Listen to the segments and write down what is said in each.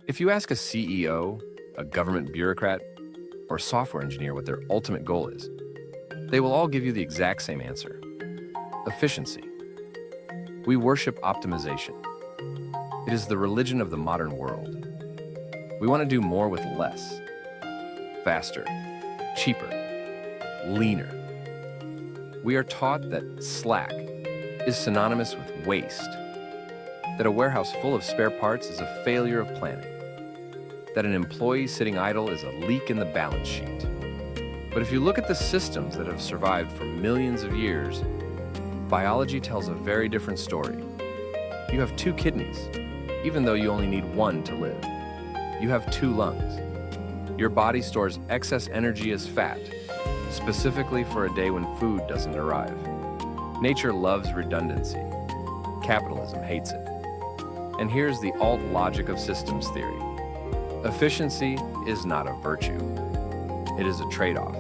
If you ask a CEO, a government bureaucrat, or a software engineer what their ultimate goal is, they will all give you the exact same answer: efficiency. We worship optimization. It is the religion of the modern world. We want to do more with less, faster, cheaper, leaner. We are taught that slack is synonymous with waste, that a warehouse full of spare parts is a failure of planning, that an employee sitting idle is a leak in the balance sheet. But if you look at the systems that have survived for millions of years, biology tells a very different story. You have 2 kidneys, even though you only need 1 to live. You have 2 lungs. Your body stores excess energy as fat, specifically for a day when food doesn't arrive. Nature loves redundancy. Capitalism hates it. And here's the alt logic of systems theory. Efficiency is not a virtue. It is a trade-off,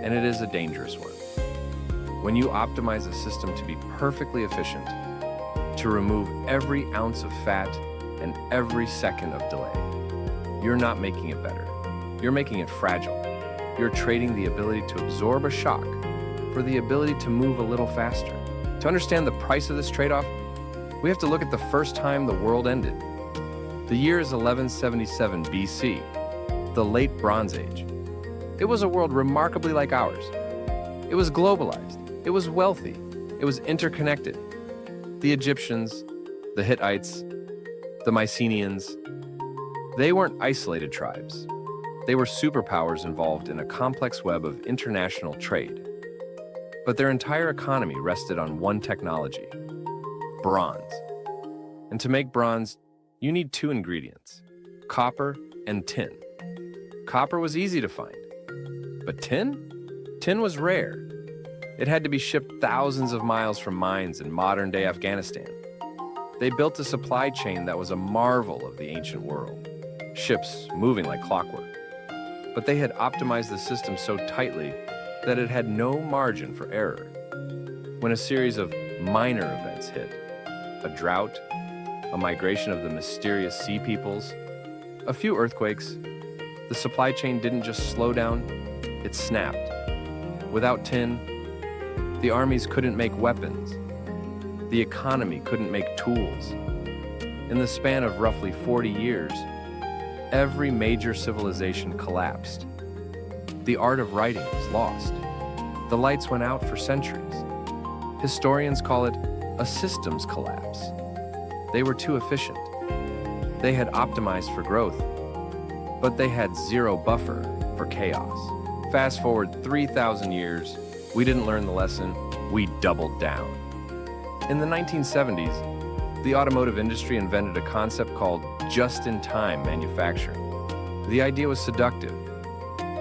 and it is a dangerous one. When you optimize a system to be perfectly efficient, to remove every ounce of fat and every second of delay, you're not making it better. You're making it fragile. You're trading the ability to absorb a shock for the ability to move a little faster. To understand the price of this trade-off, we have to look at the first time the world ended. The year is 1177 BC, the late Bronze Age. It was a world remarkably like ours. It was globalized. It was wealthy. It was interconnected. The Egyptians, the Hittites, the Mycenaeans, they weren't isolated tribes. They were superpowers involved in a complex web of international trade. But their entire economy rested on one technology: bronze. And to make bronze, you need 2 ingredients: copper and tin. Copper was easy to find, but tin? Tin was rare. It had to be shipped thousands of miles from mines in modern-day Afghanistan. They built a supply chain that was a marvel of the ancient world, ships moving like clockwork. But they had optimized the system so tightly that it had no margin for error. When a series of minor events hit, a drought, a migration of the mysterious sea peoples, a few earthquakes, the supply chain didn't just slow down, it snapped. Without tin, the armies couldn't make weapons. The economy couldn't make tools. In the span of roughly 40 years, every major civilization collapsed. The art of writing was lost. The lights went out for centuries. Historians call it a systems collapse. They were too efficient. They had optimized for growth, but they had zero buffer for chaos. Fast forward 3,000 years, we didn't learn the lesson, we doubled down. In the 1970s, the automotive industry invented a concept called just-in-time manufacturing. The idea was seductive.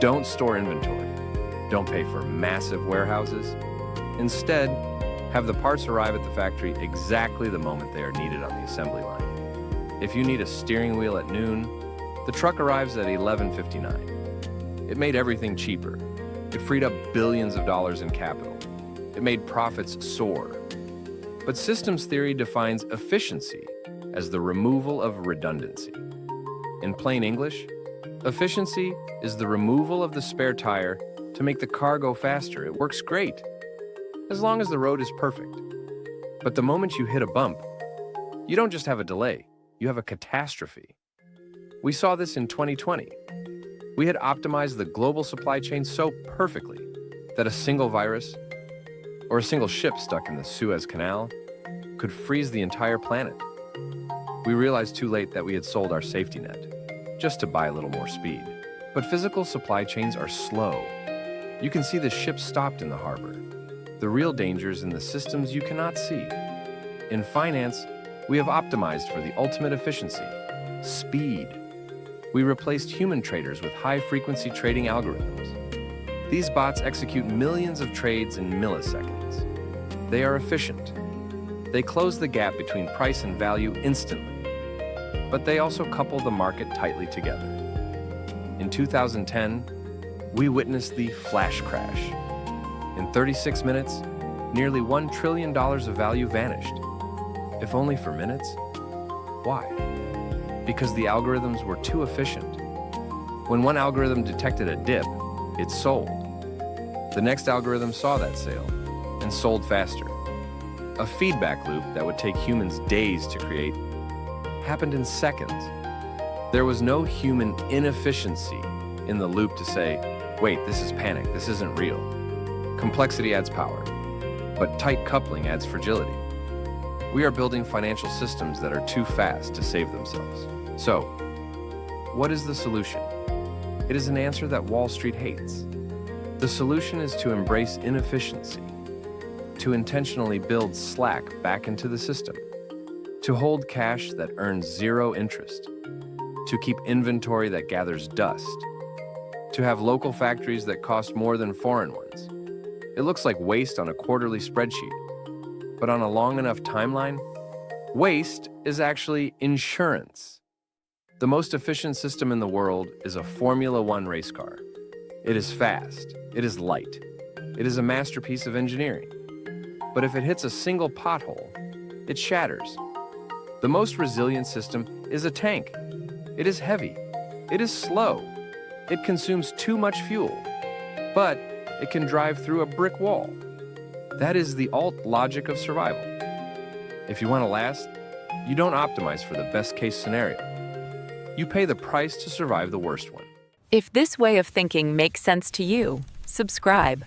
Don't store inventory. Don't pay for massive warehouses. Instead, have the parts arrive at the factory exactly the moment they are needed on the assembly line. If you need a steering wheel at noon, the truck arrives at 11:59. It made everything cheaper. It freed up billions of dollars in capital. It made profits soar. But systems theory defines efficiency as the removal of redundancy. In plain English, efficiency is the removal of the spare tire to make the car go faster. It works great, as long as the road is perfect. But the moment you hit a bump, you don't just have a delay, you have a catastrophe. We saw this in 2020. We had optimized the global supply chain so perfectly that a single virus or a single ship stuck in the Suez Canal could freeze the entire planet. We realized too late that we had sold our safety net, just to buy a little more speed. But physical supply chains are slow. You can see the ships stopped in the harbor. The real danger is in the systems you cannot see. In finance, we have optimized for the ultimate efficiency: speed. We replaced human traders with high-frequency trading algorithms. These bots execute millions of trades in milliseconds. They are efficient. They close the gap between price and value instantly. But they also couple the market tightly together. In 2010, we witnessed the flash crash. In 36 minutes, nearly $1 trillion of value vanished. If only for minutes. Why? because the algorithms were too efficient. When one algorithm detected a dip, it sold. The next algorithm saw that sale and sold faster. A feedback loop that would take humans days to create happened in seconds. There was no human inefficiency in the loop to say, wait, this is panic, this isn't real. Complexity adds power, but tight coupling adds fragility. We are building financial systems that are too fast to save themselves. So, what is the solution? It is an answer that Wall Street hates. The solution is to embrace inefficiency, to intentionally build slack back into the system, to hold cash that earns zero interest, to keep inventory that gathers dust, to have local factories that cost more than foreign ones. It looks like waste on a quarterly spreadsheet, but on a long enough timeline, waste is actually insurance. The most efficient system in the world is a Formula One race car. It is fast, it is light, it is a masterpiece of engineering. But if it hits a single pothole, it shatters. The most resilient system is a tank. It is heavy, it is slow, it consumes too much fuel, but it can drive through a brick wall. That is the alt logic of survival. If you want to last, you don't optimize for the best case scenario. You pay the price to survive the worst one. If this way of thinking makes sense to you, subscribe.